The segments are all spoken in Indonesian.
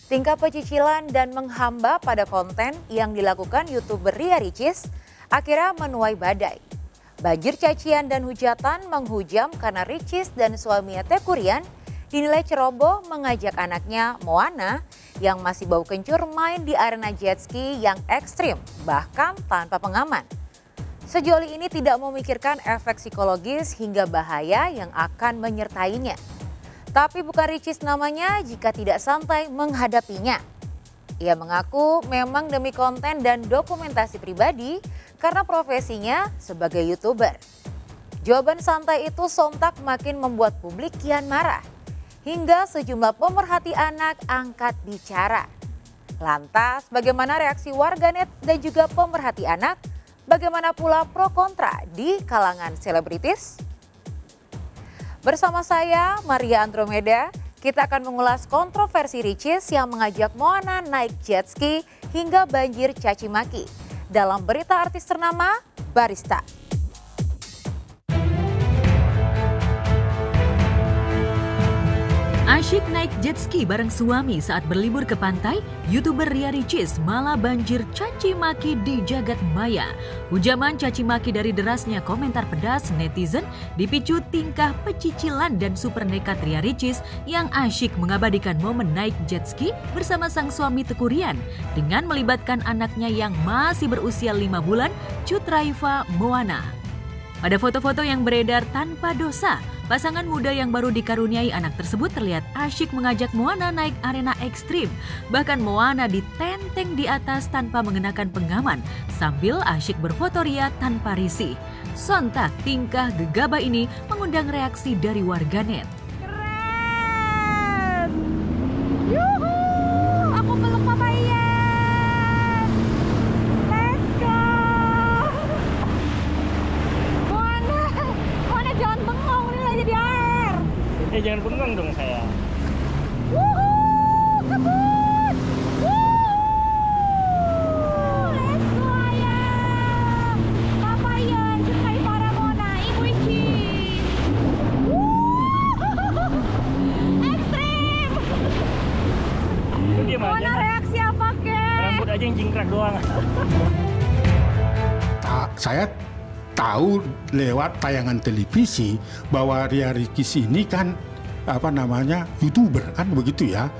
Tingkah pecicilan dan menghamba pada konten yang dilakukan YouTuber Ria Ricis akhirnya menuai badai. Banjir cacian dan hujatan menghujam karena Ricis dan suaminya Tekurian dinilai ceroboh mengajak anaknya Moana yang masih bau kencur main di arena jet ski yang ekstrim, bahkan tanpa pengaman. Sejoli ini tidak memikirkan efek psikologis hingga bahaya yang akan menyertainya. Tapi bukan Ricis namanya jika tidak santai menghadapinya. Ia mengaku memang demi konten dan dokumentasi pribadi karena profesinya sebagai YouTuber. Jawaban santai itu sontak makin membuat publik kian marah. Hingga sejumlah pemerhati anak angkat bicara. Lantas bagaimana reaksi warganet dan juga pemerhati anak? Bagaimana pula pro kontra di kalangan selebritis? Bersama saya Maria Andromeda, kita akan mengulas kontroversi Ricis yang mengajak Moana naik jet ski hingga banjir caci maki. Dalam berita artis ternama, Barista. Asyik naik jet ski bareng suami saat berlibur ke pantai, YouTuber Ria Ricis malah banjir caci maki di jagat maya. Ujaman caci maki dari derasnya komentar pedas netizen dipicu tingkah pecicilan dan super nekat Ria Ricis yang asyik mengabadikan momen naik jet ski bersama sang suami Tekurian dengan melibatkan anaknya yang masih berusia 5 bulan, Cut Raifa Moana. Pada foto-foto yang beredar tanpa dosa, pasangan muda yang baru dikaruniai anak tersebut terlihat asyik mengajak Moana naik arena ekstrim. Bahkan Moana ditenteng di atas tanpa mengenakan pengaman sambil asyik berfoto Ria tanpa risih. Sontak tingkah gegabah ini mengundang reaksi dari warganet. Keren! Yuhu! Aku peluk Papa Ian! Let's go! Moana jangan bengong, ini lagi di air. Jangan bengong dong saya. Wuhuu, kebun. Wuhuu, let's go ayam. Papa Ian, sukai para Mona, Ibu Ici. Wuhuu, ekstrim. Lu diam aja. Mona reaksi apa kek? Rambut aja yang jingkrak doang. Saya tahu lewat tayangan televisi bahwa Ria Ricis ini kan YouTuber kan begitu ya.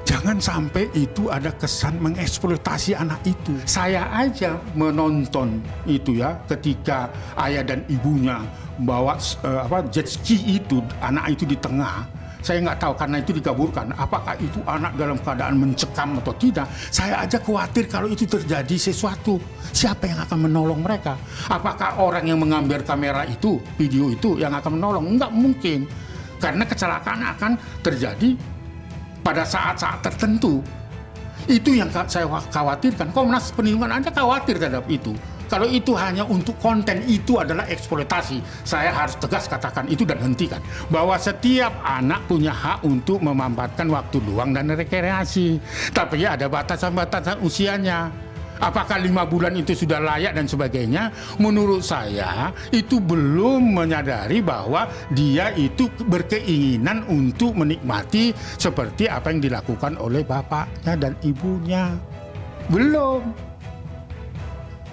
Jangan sampai itu ada kesan mengeksploitasi anak itu. Saya aja menonton itu ya ketika ayah dan ibunya bawa jet ski itu, anak itu di tengah. Saya nggak tahu karena itu dikaburkan. Apakah itu anak dalam keadaan mencekam atau tidak? Saya aja khawatir kalau itu terjadi sesuatu. Siapa yang akan menolong mereka? Apakah orang yang mengambil kamera itu, video itu yang akan menolong? Nggak mungkin. Karena kecelakaan akan terjadi pada saat-saat tertentu. Itu yang saya khawatirkan. Komnas Perlindungan aja khawatir terhadap itu. Kalau itu hanya untuk konten, itu adalah eksploitasi. Saya harus tegas katakan itu dan hentikan. Bahwa setiap anak punya hak untuk memanfaatkan waktu luang dan rekreasi. Tapi ya ada batasan-batasan usianya. Apakah 5 bulan itu sudah layak dan sebagainya? Menurut saya itu belum menyadari bahwa dia itu berkeinginan untuk menikmati seperti apa yang dilakukan oleh bapaknya dan ibunya. Belum.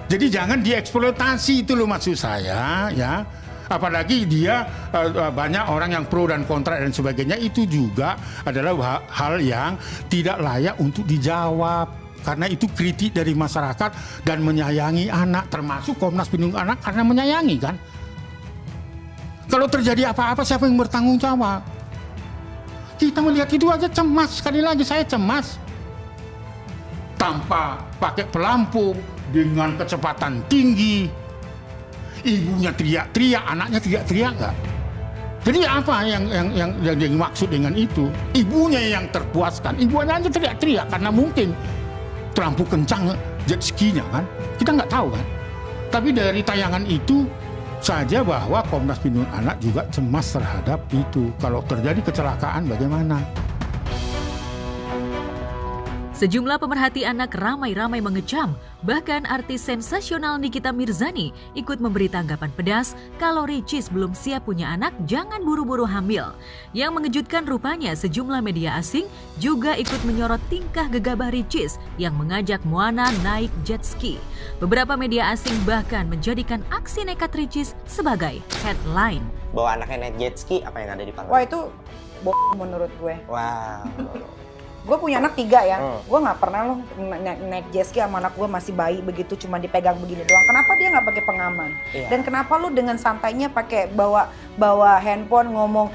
Jadi jangan dieksploitasi, itu loh maksud saya ya. Apalagi dia banyak orang yang pro dan kontra dan sebagainya, itu juga adalah hal yang tidak layak untuk dijawab. Karena itu kritik dari masyarakat dan menyayangi anak, termasuk Komnas Perlindungan Anak karena menyayangi kan. Kalau terjadi apa-apa siapa yang bertanggung jawab? Kita melihat itu aja cemas, sekali lagi saya cemas. Tanpa pakai pelampung, dengan kecepatan tinggi, ibunya teriak-teriak, anaknya teriak-teriak nggak? Jadi apa yang dimaksud dengan itu? Ibunya yang terpuaskan, ibunya aja teriak-teriak karena mungkin terlampau kencang jet skinya kan, kita nggak tahu kan. Tapi dari tayangan itu saja bahwa Komnas Perlindungan Anak juga cemas terhadap itu. Kalau terjadi kecelakaan bagaimana? Sejumlah pemerhati anak ramai-ramai mengecam Bahkan artis sensasional Nikita Mirzani ikut memberi tanggapan pedas kalau Ricis belum siap punya anak, jangan buru-buru hamil. Yang mengejutkan rupanya sejumlah media asing juga ikut menyorot tingkah gegabah Ricis yang mengajak Moana naik jet ski. Beberapa media asing bahkan menjadikan aksi nekat Ricis sebagai headline. Bawa anaknya naik jet ski, apa yang ada di panggung? Wah itu menurut gue. Wow. Gue punya anak 3 ya, gue nggak pernah loh naik jet ski sama anak gue masih bayi begitu cuma dipegang begini doang. Kenapa dia nggak pakai pengaman? Iya. Dan kenapa lu dengan santainya pakai bawa handphone ngomong,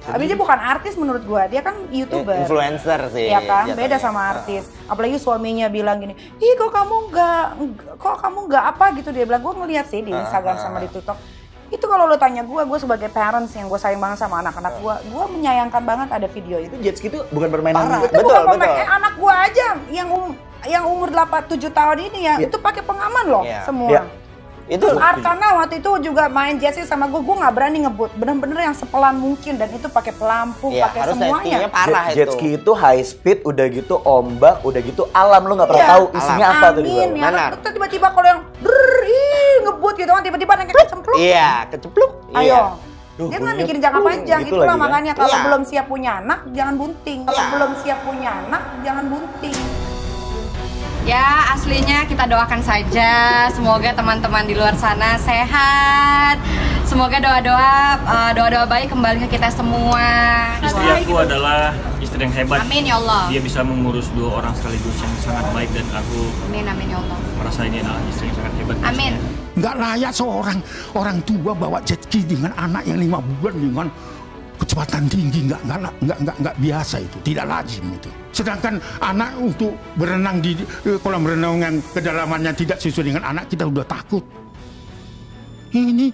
abis dia bukan artis menurut gue, dia kan YouTuber. Influencer sih. Ya kan, jatuhnya. beda sama artis. Apalagi suaminya bilang gini, kok kamu nggak apa gitu, dia bilang. Gue ngeliat sih di Instagram sama di TikTok. Itu kalau lo tanya gue sebagai parents yang gue sayang banget sama anak-anak gue menyayangkan banget ada video itu. Jet ski itu bukan permainan juga. Itu bukan pemain, anak gue aja yang umur 7 tahun ini ya, itu pakai pengaman loh semua. Ya. Itu Arkana waktu itu juga main jet ski sama gue nggak berani ngebut, bener-bener yang sepelan mungkin dan itu pakai pelampung, pakai semuanya. Parah jet ski itu high speed, udah gitu ombak, udah gitu alam, lo nggak pernah tahu isinya apa tuh di bawah. Amin, ya. Tiba-tiba kalau yang ngebut gitu kan, tiba-tiba anaknya kecemplung. Iya, kecepluk. Ayo. Dia nggak mikirin jangka panjang, itulah makanya kalau belum siap punya anak, jangan bunting. Kalau belum siap punya anak, jangan bunting. Ya, aslinya kita doakan saja. Semoga teman-teman di luar sana sehat. Semoga doa-doa baik kembali ke kita semua. Istri aku adalah istri yang hebat. Amin ya Allah. Dia bisa mengurus 2 orang sekaligus yang sangat baik dan aku Amin ya Allah. merasa ini adalah istri yang sangat hebat. Amin. Nggak layak seorang orang tua bawa jet ski dengan anak yang 5 bulan dengan kecepatan tinggi, nggak biasa itu, tidak lazim itu. Sedangkan anak untuk berenang di kolam renang yang kedalamannya tidak sesuai dengan anak, kita udah takut. Ini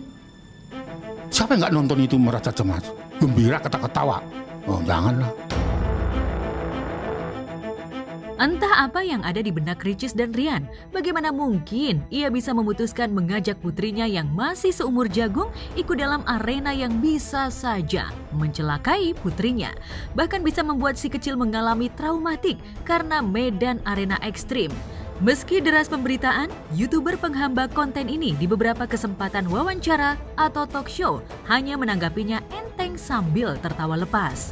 siapa yang nggak nonton itu merasa cemas, gembira, ketawa? Oh janganlah. Entah apa yang ada di benak Ricis dan Rian, bagaimana mungkin ia bisa memutuskan mengajak putrinya yang masih seumur jagung ikut dalam arena yang bisa saja mencelakai putrinya. Bahkan bisa membuat si kecil mengalami traumatik karena medan arena ekstrim. Meski deras pemberitaan, YouTuber penghamba konten ini di beberapa kesempatan wawancara atau talk show hanya menanggapinya enteng sambil tertawa lepas.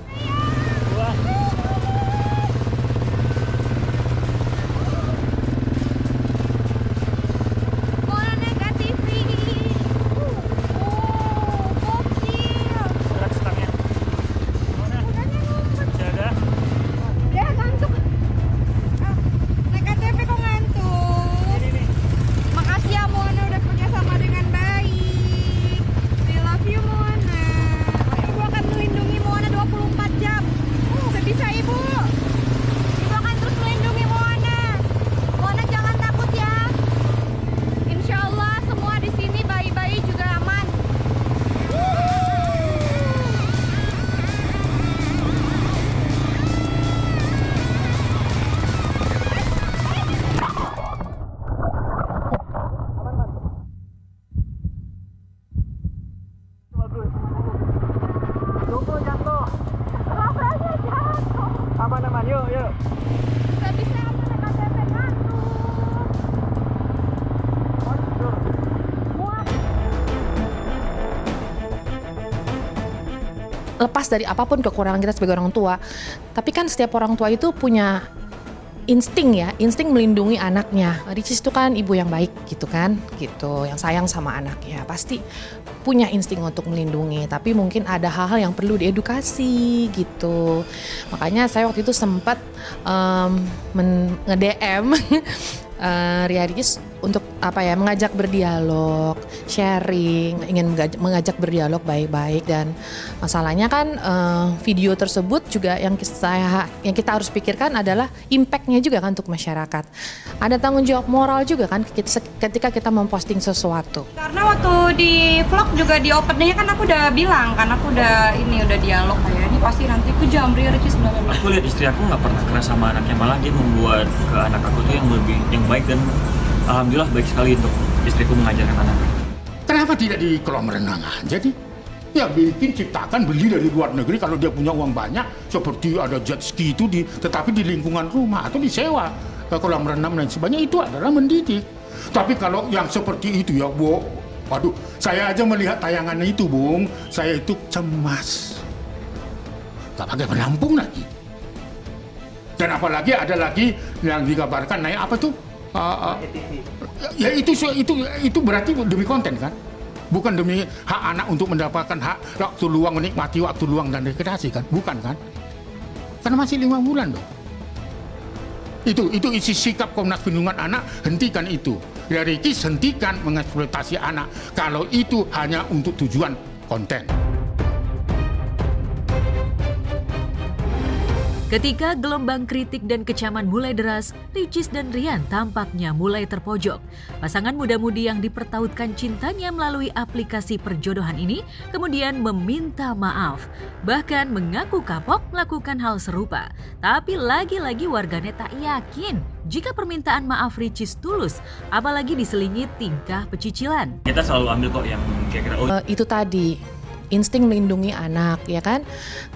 Aman-aman, yuk. Lepas dari apapun kekurangan kita sebagai orang tua, tapi kan setiap orang tua itu punya insting melindungi anaknya. Ricis itu kan ibu yang baik gitu kan, gitu, yang sayang sama anaknya, pasti punya insting untuk melindungi, tapi mungkin ada hal-hal yang perlu diedukasi gitu. Makanya saya waktu itu sempat nge-DM Ria Ricis untuk mengajak berdialog, sharing, ingin mengajak berdialog baik-baik. Dan masalahnya kan video tersebut juga yang kita harus pikirkan adalah impact-nya juga kan untuk masyarakat. Ada tanggung jawab moral juga kan ketika kita memposting sesuatu. Karena waktu di vlog juga di openingnya kan aku udah bilang kan, aku udah dialog kayak ini pasti nanti kejam Ria Ricis. Aku lihat istri aku nggak pernah keras sama anaknya, malah dia membuat ke anak aku tuh yang baik, dan alhamdulillah baik sekali untuk istriku mengajarkan anaknya. Kenapa tidak di kolam renang aja? Jadi ya bikin, ciptakan, beli dari luar negeri kalau dia punya uang banyak, seperti ada jet ski itu tetapi di lingkungan rumah atau disewa. kolam renang dan sebagainya, itu adalah mendidik. Tapi kalau yang seperti itu ya, waduh, saya aja melihat tayangannya itu, Bung, saya itu cemas. Gak pakai penampung lagi. Dan apalagi ada lagi yang dikabarkan naik apa tuh? Ya itu berarti demi konten kan? Bukan demi hak anak untuk mendapatkan hak waktu luang, menikmati waktu luang dan rekreasi kan? Bukan kan? Karena masih 5 bulan dong. Itu isi sikap Komnas Perlindungan Anak, hentikan itu. Dari KIS hentikan mengeksploitasi anak kalau itu hanya untuk tujuan konten. Ketika gelombang kritik dan kecaman mulai deras, Ricis dan Rian tampaknya mulai terpojok. Pasangan muda-mudi yang dipertautkan cintanya melalui aplikasi perjodohan ini kemudian meminta maaf. Bahkan mengaku kapok melakukan hal serupa. Tapi lagi-lagi warganet tak yakin jika permintaan maaf Ricis tulus, apalagi diselingi tingkah pecicilan. Kita selalu ambil kok yang kira-kira Itu tadi. Insting melindungi anak, ya kan,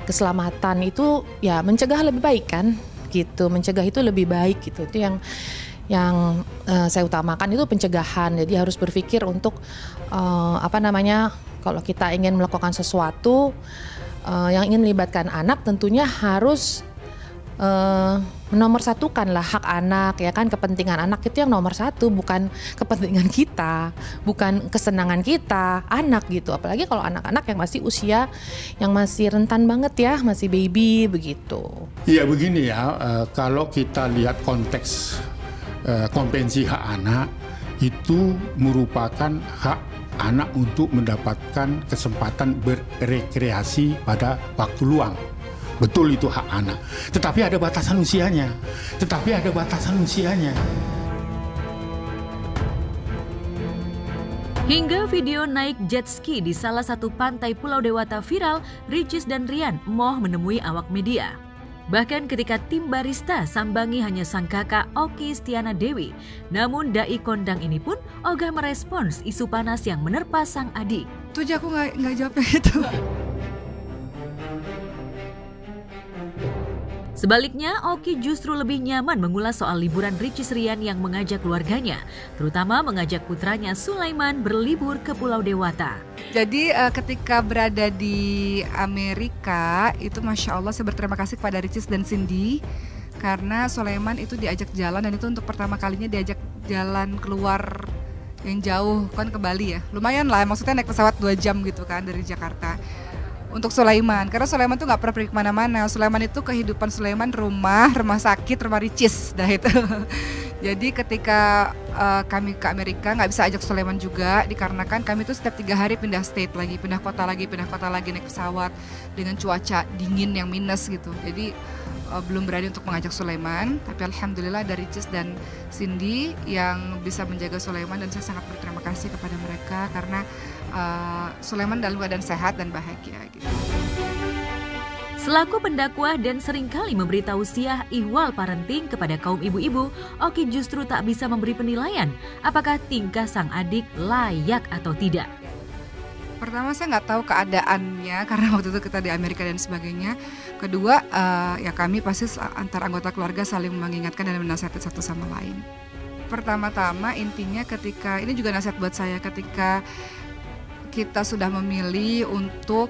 keselamatan itu ya mencegah lebih baik kan, gitu, mencegah itu lebih baik gitu, itu yang saya utamakan itu pencegahan. Jadi harus berpikir untuk kalau kita ingin melakukan sesuatu yang ingin melibatkan anak, tentunya harus menomorsatukanlah hak anak, ya kan, kepentingan anak itu yang nomor satu, bukan kepentingan kita, bukan kesenangan kita, anak gitu. Apalagi kalau anak-anak yang masih usia yang masih rentan banget ya, masih baby begitu. Iya begini ya, kalau kita lihat konteks konvensi hak anak itu merupakan hak anak untuk mendapatkan kesempatan berrekreasi pada waktu luang. Betul itu hak anak, tetapi ada batasan usianya. Hingga video naik jet ski di salah satu pantai Pulau Dewata viral, Ricis dan Rian moh menemui awak media. Bahkan ketika tim barista sambangi hanya sang kakak Oki Stiana Dewi. Namun dai kondang ini pun ogah merespons isu panas yang menerpa sang adik. Tuh aja aku nggak jawabnya itu. Sebaliknya, Oki justru lebih nyaman mengulas soal liburan Ricis Rian yang mengajak keluarganya, terutama mengajak putranya Sulaiman berlibur ke Pulau Dewata. Jadi ketika berada di Amerika, itu Masya Allah saya berterima kasih kepada Ricis dan Cindy, karena Sulaiman itu diajak jalan, dan itu untuk pertama kalinya diajak jalan keluar yang jauh, kan ke Bali ya. Lumayan lah, maksudnya naik pesawat 2 jam gitu kan dari Jakarta. Untuk Sulaiman, karena Sulaiman tuh nggak pernah pergi kemana-mana. Sulaiman itu kehidupan Sulaiman rumah sakit, rumah Ricis, dah itu. Jadi ketika kami ke Amerika nggak bisa ajak Sulaiman juga, dikarenakan kami tuh setiap 3 hari pindah state lagi, pindah kota lagi naik pesawat dengan cuaca dingin yang minus gitu. Jadi belum berani untuk mengajak Sulaiman, tapi alhamdulillah dari Ricis dan Cindy yang bisa menjaga Sulaiman, dan saya sangat berterima kasih kepada mereka karena Sulaiman dalam keadaan sehat dan bahagia gitu. Selaku pendakwah dan seringkali memberi tausiah ihwal parenting kepada kaum ibu-ibu, Oki justru tak bisa memberi penilaian apakah tingkah sang adik layak atau tidak. Pertama saya nggak tahu keadaannya karena waktu itu kita di Amerika dan sebagainya. Kedua ya kami pasti antar anggota keluarga saling mengingatkan dan menasihati satu sama lain. Pertama-tama intinya ketika, ini juga nasihat buat saya, ketika kita sudah memilih untuk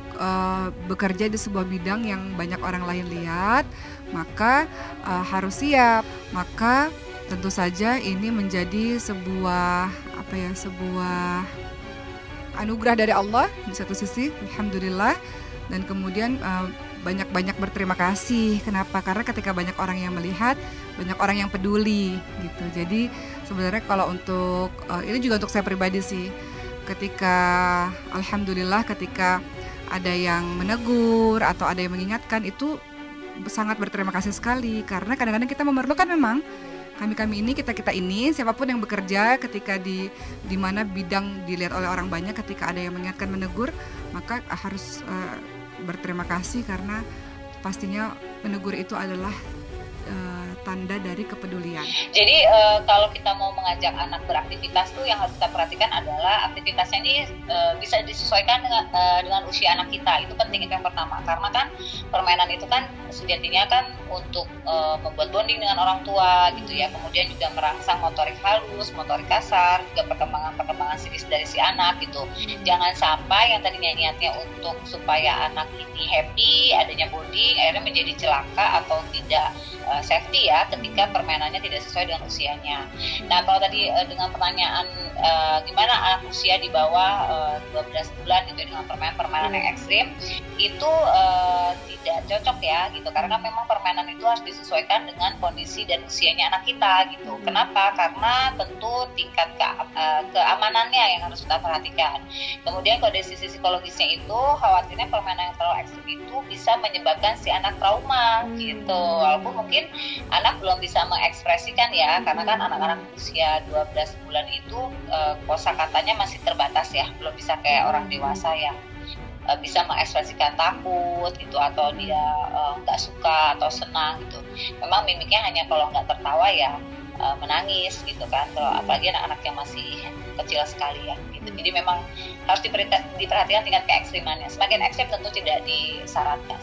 bekerja di sebuah bidang yang banyak orang lain lihat, maka harus siap. Maka tentu saja ini menjadi sebuah sebuah anugerah dari Allah di satu sisi, alhamdulillah, dan kemudian banyak-banyak berterima kasih. Kenapa? Karena ketika banyak orang yang melihat, banyak orang yang peduli gitu. Jadi sebenarnya kalau untuk ini juga untuk saya pribadi sih, ketika alhamdulillah ketika ada yang menegur atau ada yang mengingatkan, itu sangat berterima kasih sekali, karena kadang-kadang kita memerlukan, memang kami ini, kita ini, siapapun yang bekerja ketika di mana bidang dilihat oleh orang banyak, ketika ada yang mengingatkan, menegur, maka harus berterima kasih, karena pastinya menegur itu adalah tanda dari kepedulian. Jadi kalau kita mau mengajak anak beraktivitas tuh yang harus kita perhatikan adalah aktivitasnya ini bisa disesuaikan dengan usia anak kita. Itu penting, itu yang pertama. Karena kan permainan itu kan sejatinya kan untuk membuat bonding dengan orang tua gitu ya. Kemudian juga merangsang motorik halus, motorik kasar, juga perkembangan psikis dari si anak gitu. Jangan sampai yang tadinya niatnya untuk supaya anak ini happy, adanya bonding, akhirnya menjadi celaka atau tidak safety ya ketika permainannya tidak sesuai dengan usianya. Nah kalau tadi dengan pertanyaan gimana anak usia di bawah 12 bulan gitu dengan permainan yang ekstrim, itu tidak cocok ya gitu, karena memang permainan itu harus disesuaikan dengan kondisi dan usianya anak kita gitu. Kenapa? Karena tentu tingkat keamanannya yang harus kita perhatikan. Kemudian kalau dari sisi psikologisnya itu khawatirnya permainan yang terlalu ekstrim itu bisa menyebabkan si anak trauma gitu, walaupun mungkin anak belum bisa mengekspresikan ya, karena kan anak-anak usia 12 bulan itu kosakatanya masih terbatas ya, belum bisa kayak orang dewasa yang bisa mengekspresikan takut gitu, atau dia nggak suka atau senang gitu. Memang mimiknya hanya kalau nggak tertawa ya menangis gitu kan, kalau apalagi anak-anak yang masih kecil sekali ya gitu. Jadi memang harus diperhatikan tingkat keekstrimannya. Semakin ekstrim tentu tidak disarankan.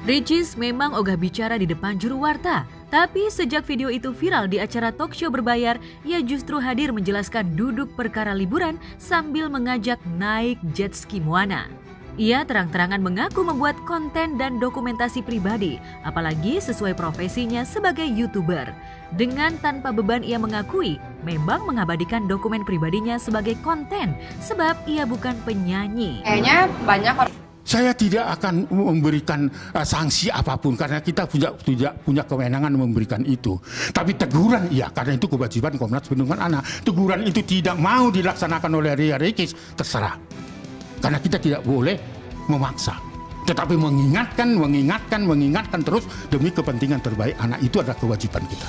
Ricis memang ogah bicara di depan juru warta, tapi sejak video itu viral di acara talk show berbayar, ia justru hadir menjelaskan duduk perkara liburan sambil mengajak naik jet ski Moana. Ia terang-terangan mengaku membuat konten dan dokumentasi pribadi, apalagi sesuai profesinya sebagai YouTuber. Dengan tanpa beban ia mengakui memang mengabadikan dokumen pribadinya sebagai konten, sebab ia bukan penyanyi. Kayaknya banyak orang. Saya tidak akan memberikan sanksi apapun karena kita punya kewenangan memberikan itu. Tapi teguran iya, karena itu kewajiban Komnas Perlindungan Anak. Teguran itu tidak mau dilaksanakan oleh Ria Ricis, terserah. Karena kita tidak boleh memaksa. Tetapi mengingatkan terus demi kepentingan terbaik anak, itu adalah kewajiban kita.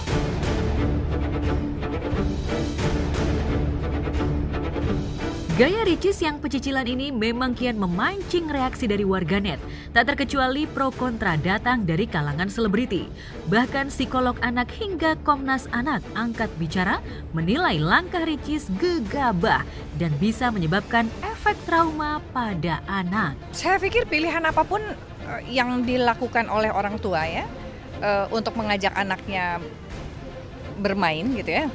Gaya Ricis yang pecicilan ini memang kian memancing reaksi dari warganet. Tak terkecuali pro kontra datang dari kalangan selebriti. Bahkan psikolog anak hingga Komnas Anak angkat bicara menilai langkah Ricis gegabah dan bisa menyebabkan efek trauma pada anak. Saya pikir pilihan apapun yang dilakukan oleh orang tua ya untuk mengajak anaknya bermain gitu ya,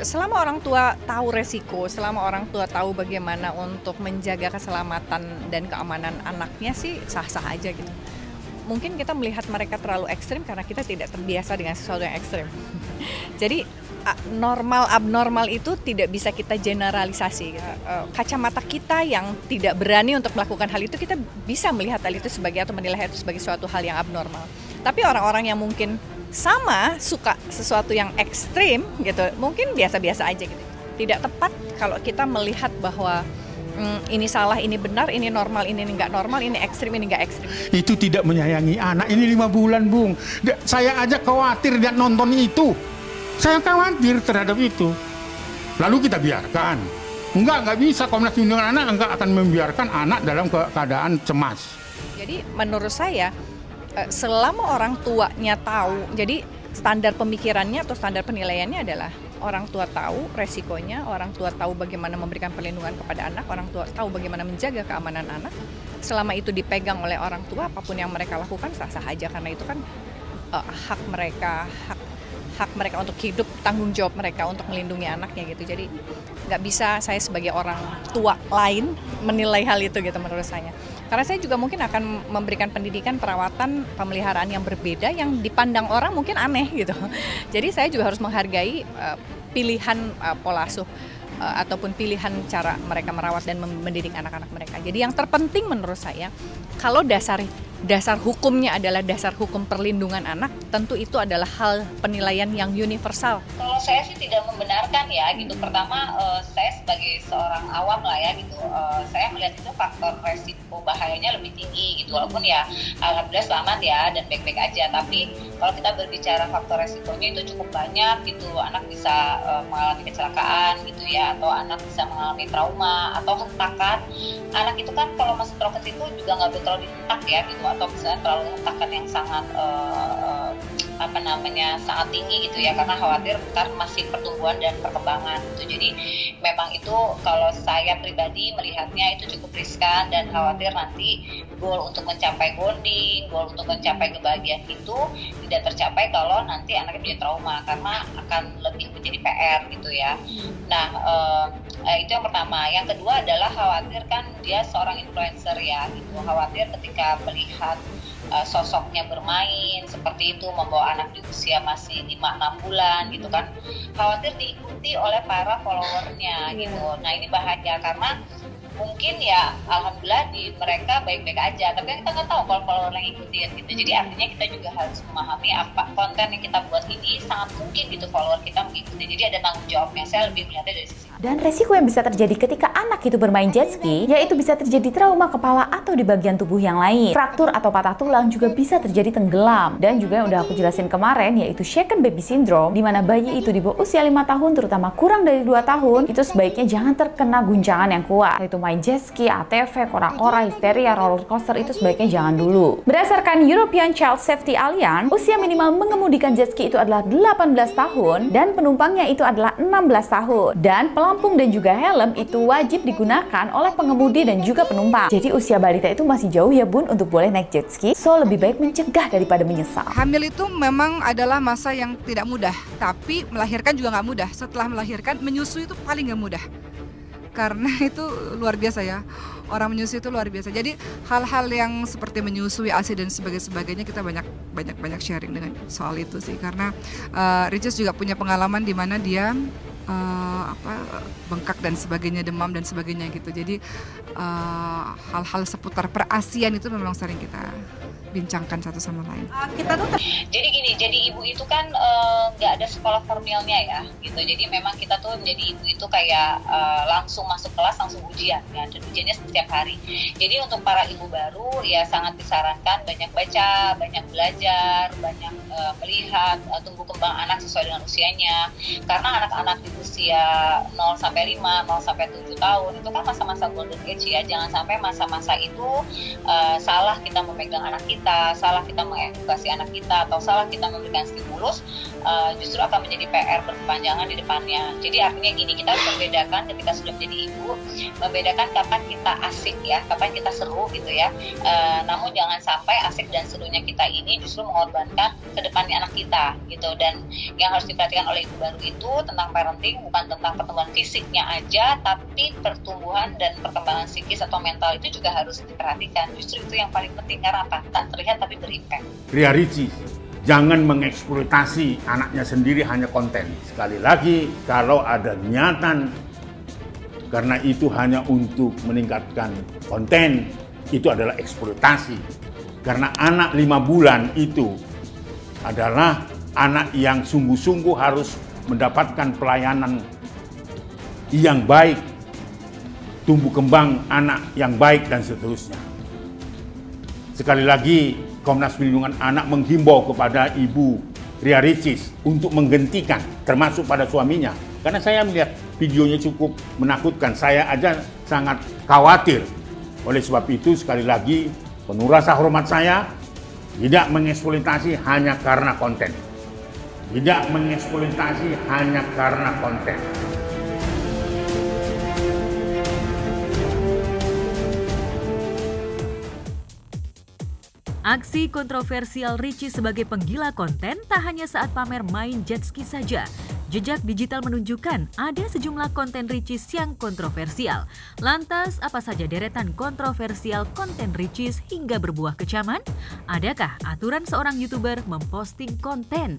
selama orang tua tahu resiko, selama orang tua tahu bagaimana untuk menjaga keselamatan dan keamanan anaknya sih sah-sah aja gitu. Mungkin kita melihat mereka terlalu ekstrim karena kita tidak terbiasa dengan sesuatu yang ekstrim. Jadi normal abnormal itu tidak bisa kita generalisasi. Kacamata kita yang tidak berani untuk melakukan hal itu, kita bisa melihat hal itu sebagai atau menilai itu sebagai suatu hal yang abnormal. Tapi orang-orang yang mungkin sama suka sesuatu yang ekstrim gitu, mungkin biasa-biasa aja gitu. Tidak tepat kalau kita melihat bahwa ini salah, ini benar, ini normal, ini nggak normal, ini ekstrim, ini nggak ekstrim. Itu tidak menyayangi anak. Ini 5 bulan, Bung. Saya aja khawatir dia nonton itu. Saya khawatir terhadap itu. Lalu kita biarkan. Nggak bisa. Komnas Perlindungan Anak nggak akan membiarkan anak dalam keadaan cemas. Jadi menurut saya, selama orang tuanya tahu, jadi standar pemikirannya atau standar penilaiannya adalah orang tua tahu resikonya, orang tua tahu bagaimana memberikan perlindungan kepada anak, orang tua tahu bagaimana menjaga keamanan anak. Selama itu dipegang oleh orang tua, apapun yang mereka lakukan sah-sah aja, karena itu kan hak mereka untuk hidup, tanggung jawab mereka untuk melindungi anaknya gitu. Jadi nggak bisa saya sebagai orang tua lain menilai hal itu gitu menurut saya. Karena saya juga mungkin akan memberikan pendidikan, perawatan, pemeliharaan yang berbeda yang dipandang orang mungkin aneh gitu. Jadi saya juga harus menghargai pilihan pola asuh ataupun pilihan cara mereka merawat dan mendidik anak-anak mereka. Jadi yang terpenting menurut saya, kalau dasar hukumnya adalah dasar hukum perlindungan anak, tentu itu adalah hal penilaian yang universal. Kalau saya sih tidak membenarkan ya gitu. Pertama, saya sebagai seorang awam lah ya gitu, saya melihat itu faktor resiko bahayanya lebih tinggi gitu. Walaupun ya alhamdulillah selamat ya dan baik-baik aja. Tapi kalau kita berbicara faktor resikonya itu cukup banyak gitu. Anak bisa mengalami kecelakaan gitu ya, atau anak bisa mengalami trauma atau hentakan. Anak itu kan kalau masuk prokes itu juga nggak terlalu dihentak ya gitu, atau misalnya terlalu hentakan yang sangat sangat tinggi gitu ya, karena khawatir ntar masih pertumbuhan dan perkembangan gitu. Jadi memang itu kalau saya pribadi melihatnya itu cukup riskan dan khawatir nanti goal untuk mencapai bonding, goal untuk mencapai kebahagiaan itu tidak tercapai kalau nanti anaknya punya trauma, karena akan lebih menjadi PR gitu ya. Nah itu yang pertama. Yang kedua adalah khawatir kan dia seorang influencer ya gitu, khawatir ketika melihat sosoknya bermain seperti itu, membawa anak di usia masih 5-6 bulan gitu kan, khawatir diikuti oleh para followernya gitu. Nah ini bahaya karena mungkin ya alhamdulillah di mereka baik-baik aja, tapi kita nggak tahu kalau follower yang ikutin gitu. Jadi artinya kita juga harus memahami apa konten yang kita buat ini sangat mungkin gitu follower kita mengikuti. Jadi ada tanggung jawabnya. Saya lebih melihatnya dari sisi. Dan resiko yang bisa terjadi ketika anak itu bermain jet ski, yaitu bisa terjadi trauma kepala atau di bagian tubuh yang lain. Fraktur atau patah tulang juga bisa terjadi tenggelam. Dan juga yang udah aku jelasin kemarin, yaitu shaken baby syndrome, di mana bayi itu di bawah usia 5 tahun, terutama kurang dari 2 tahun, itu sebaiknya jangan terkena guncangan yang kuat. Yaitu main jet ski, ATV, kora-kora, histeria, roller coaster itu sebaiknya jangan dulu. Berdasarkan European Child Safety Alliance, usia minimal mengemudikan jet ski itu adalah 18 tahun dan penumpangnya itu adalah 16 tahun. Dan pelampung dan juga helm itu wajib digunakan oleh pengemudi dan juga penumpang. Jadi usia balita itu masih jauh ya bun untuk boleh naik jet ski. So lebih baik mencegah daripada menyesal. Hamil itu memang adalah masa yang tidak mudah, tapi melahirkan juga nggak mudah. Setelah melahirkan, menyusui itu paling nggak mudah. Karena itu luar biasa ya, orang menyusui itu luar biasa. Jadi hal-hal yang seperti menyusui, ASI dan sebagainya kita banyak sharing dengan soal itu sih. Karena Ricis juga punya pengalaman di mana dia bengkak dan sebagainya, demam dan sebagainya gitu. Jadi hal-hal seputar perasian itu memang sering kita bincangkan satu sama lain. Jadi gini, jadi ibu itu kan nggak ada sekolah formilnya ya gitu. Jadi memang kita tuh menjadi ibu itu kayak langsung masuk kelas, langsung ujian ya, dan ujiannya setiap hari. Jadi untuk para ibu baru ya sangat disarankan banyak baca, banyak belajar, banyak melihat tumbuh kembang anak sesuai dengan usianya. Karena anak-anak di usia 0-5, 0-7 tahun itu kan masa-masa golden age ya. Jangan sampai masa-masa itu salah kita memegang anak kita, salah kita mengedukasi anak kita, atau salah kita memberikan stimulus, justru akan menjadi PR berkepanjangan di depannya. Jadi artinya gini, kita harus membedakan ketika sudah menjadi ibu, membedakan kapan kita asik ya, kapan kita seru gitu ya. Namun jangan sampai asik dan serunya kita ini justru mengorbankan ke depannya anak kita gitu. Dan yang harus diperhatikan oleh ibu baru itu tentang parenting bukan tentang pertumbuhan fisiknya aja, tapi pertumbuhan dan perkembangan psikis atau mental itu juga harus diperhatikan. Justru itu yang paling penting, karena apa? Tak terlihat tapi berimpact. Ria Ricis, jangan mengeksploitasi anaknya sendiri hanya konten. Sekali lagi, kalau ada niatan karena itu hanya untuk meningkatkan konten, itu adalah eksploitasi. Karena anak 5 bulan itu adalah anak yang sungguh-sungguh harus mendapatkan pelayanan yang baik, tumbuh kembang anak yang baik dan seterusnya. Sekali lagi, Komnas Perlindungan Anak menghimbau kepada Ibu Ria Ricis untuk menghentikan, termasuk pada suaminya. Karena saya melihat videonya cukup menakutkan, saya aja sangat khawatir. Oleh sebab itu, sekali lagi, penuh rasa hormat saya, tidak mengeksploitasi hanya karena konten. Tidak mengeksploitasi hanya karena konten. Aksi kontroversial Ricis sebagai penggila konten tak hanya saat pamer main jet ski saja. Jejak digital menunjukkan ada sejumlah konten Ricis yang kontroversial. Lantas, apa saja deretan kontroversial konten Ricis hingga berbuah kecaman? Adakah aturan seorang YouTuber memposting konten?